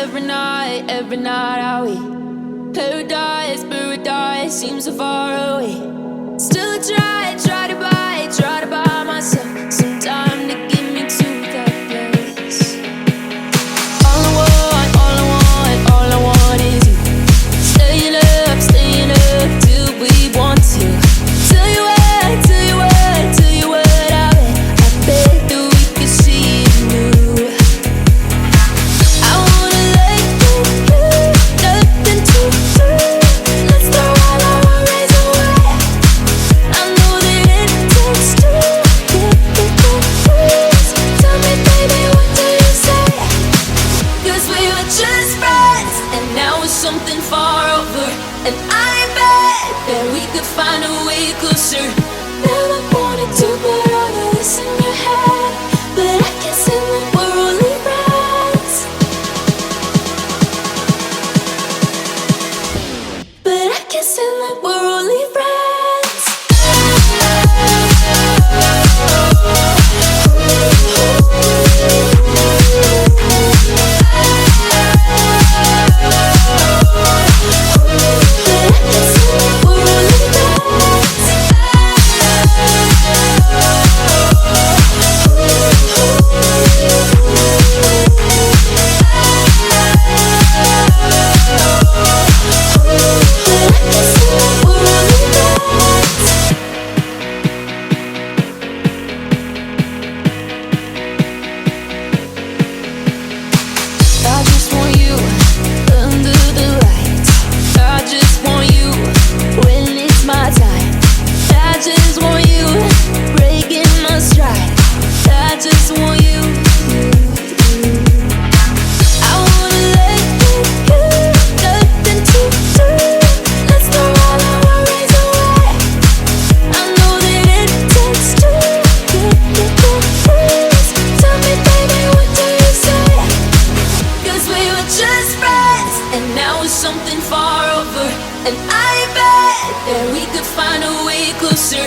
every night are we paradise, paradise seems so far away. Still try to buy myself some time to get me to that place. All I want is you. Staying up till we want to. Tell you what I bet that we could see it new. I wanna let you, nothing to do. Let's throw all our worries away. I know that it takes two to get me confused. Tell me, baby, what do you say? 'Cause we were just friends, and now it's something far over. And I bet that we could find a way closer. Never wanted to put all of this in your head, but I can't say that we're only friends. But I can't say that we're only friends. I just want you under the lights. I just want you when it's my time. I just want you breaking my stride. I just want you. I wanna let you, nothing to do. Let's throw all our worries away. I know that it takes two to get confused. Tell me, baby, what do you say? 'Cause we were just friends, and now it's something far over. And I bet that we could find a way closer.